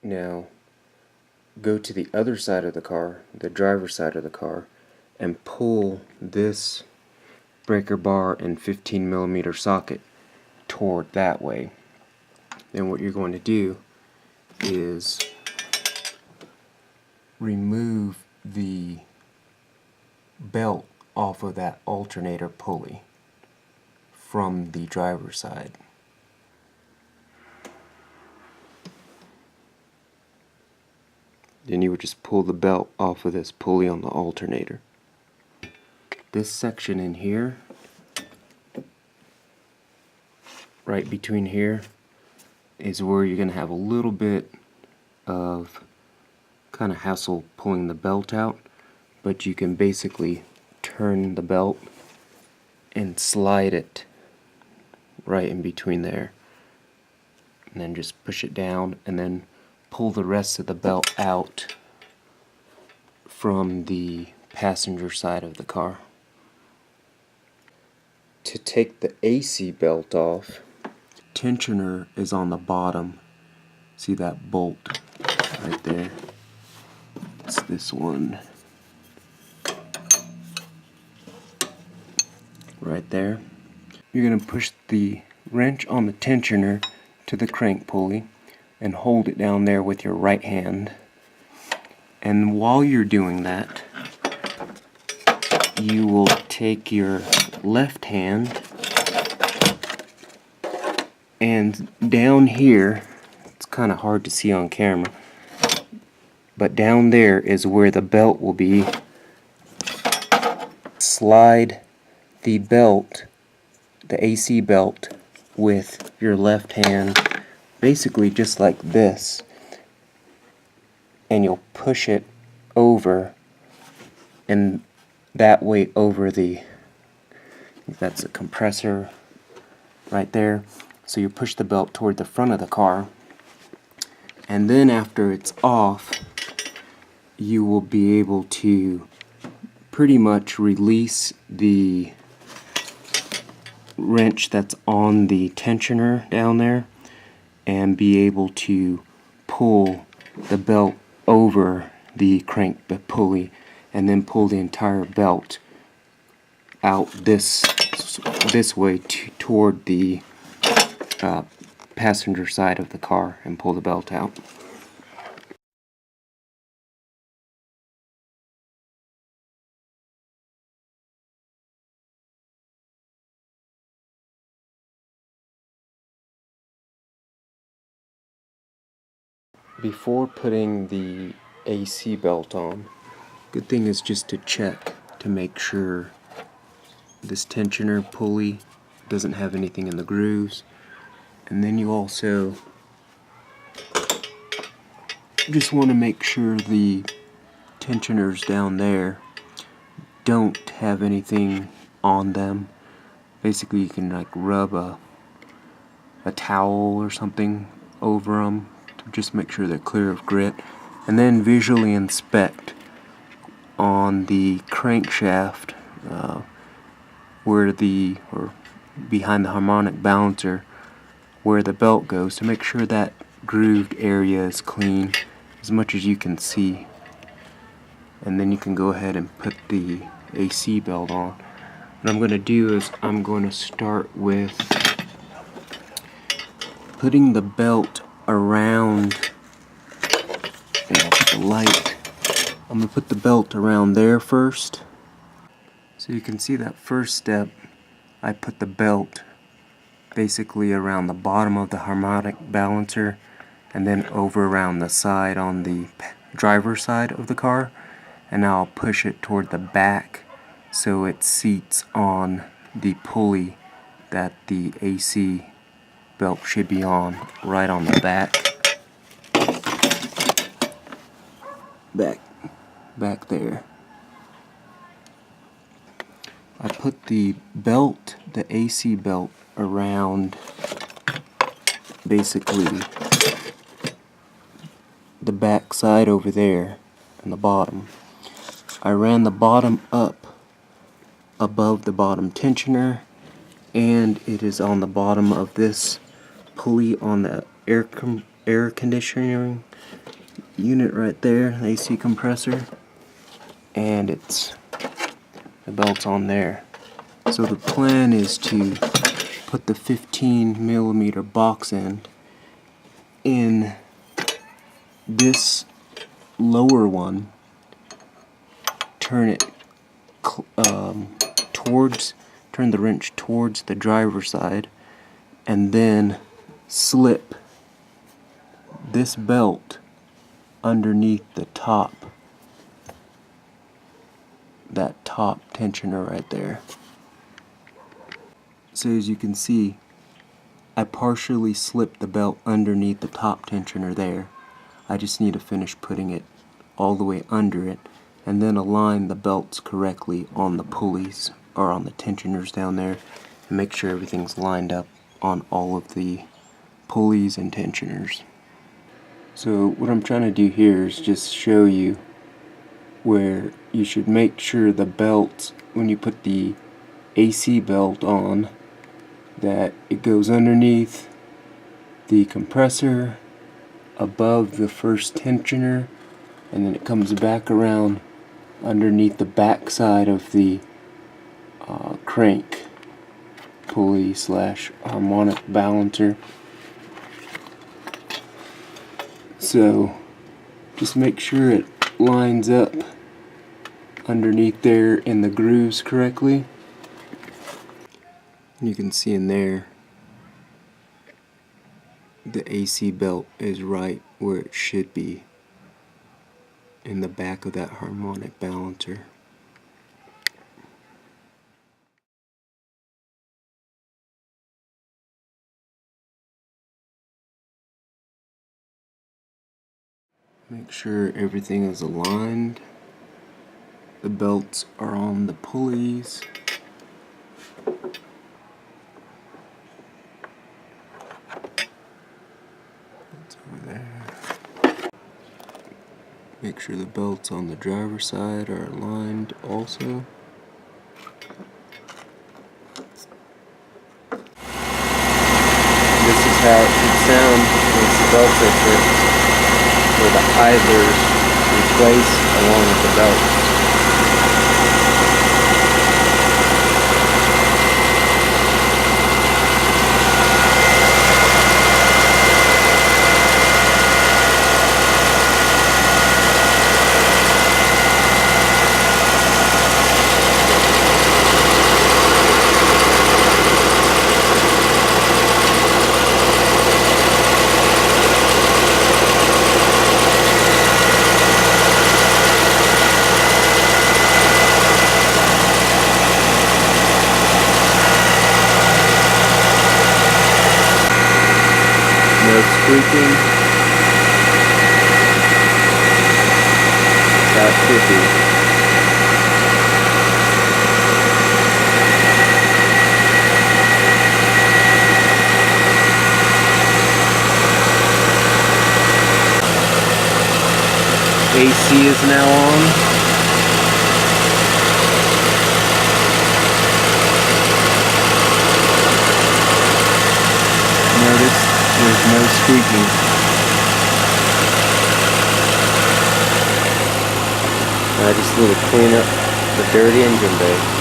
Now go to the other side of the car, the driver's side of the car, and pull this breaker bar and 15mm socket toward that way. Then what you're going to do is remove the belt off of that alternator pulley from the driver's side. Then you would just pull the belt off of this pulley on the alternator. This section in here, right between here, is where you're going to have a little bit of kind of hassle pulling the belt out, but you can basically turn the belt and slide it right in between there, and then just push it down and then pull the rest of the belt out from the passenger side of the car. To take the AC belt off, tensioner is on the bottom. See that bolt right there? It's this one right there. You're going to push the wrench on the tensioner to the crank pulley and hold it down there with your right hand. And while you're doing that, you will take your left hand and down here, it's kind of hard to see on camera, but down there is where the belt will be. Slide the belt, the AC belt, with your left hand, basically just like this, and you'll push it over, and that way over the, that's a compressor right there. So you push the belt toward the front of the car, and then after it's off, you will be able to pretty much release the wrench that's on the tensioner down there and be able to pull the belt over the crank pulley and then pull the entire belt out this way toward the passenger side of the car and pull the belt out. Before putting the AC belt on, good thing is just to check to make sure this tensioner pulley doesn't have anything in the grooves, and then you also just want to make sure the tensioners down there don't have anything on them. Basically you can like rub a towel or something over them to just make sure they're clear of grit, and then visually inspect on the crankshaft or behind the harmonic balancer where the belt goes, to make sure that grooved area is clean as much as you can see. And then you can go ahead and put the AC belt on. What I'm going to do is I'm going to start with putting the belt around, the light. I'm going to put the belt around there first. So you can see that first step, I put the belt basically around the bottom of the harmonic balancer and then over around the side on the driver's side of the car, and now I'll push it toward the back so it seats on the pulley that the AC belt should be on, right on the back there. I put the belt, the AC belt, around basically the back side over there and the bottom. I ran the bottom up above the bottom tensioner, and it is on the bottom of this pulley on the air conditioning unit right there, the AC compressor, and the belt's on there. So the plan is to put the 15mm box end in this lower one, turn it turn the wrench towards the driver's side, and then slip this belt underneath the top, that top tensioner right there. So as you can see, I partially slipped the belt underneath the top tensioner there. I just need to finish putting it all the way under it, and then align the belts correctly on the pulleys or on the tensioners down there, and make sure everything's lined up on all of the pulleys and tensioners. So what I'm trying to do here is just show you where you should make sure the belts, when you put the AC belt on, that it goes underneath the compressor, above the first tensioner, and then it comes back around underneath the back side of the crank pulley slash harmonic balancer. So just make sure it lines up underneath there in the grooves correctly. You can see in there the AC belt is right where it should be, in the back of that harmonic balancer. Make sure everything is aligned. The belts are on the pulleys. That's over there. Make sure the belts on the driver's side are aligned also. This is how it should sound once the belts are fixed, where the idlers replace along with the belts. No squeaking. That should be. AC is now on. Notice there's no squeaking. I just need to clean up the dirty engine bay.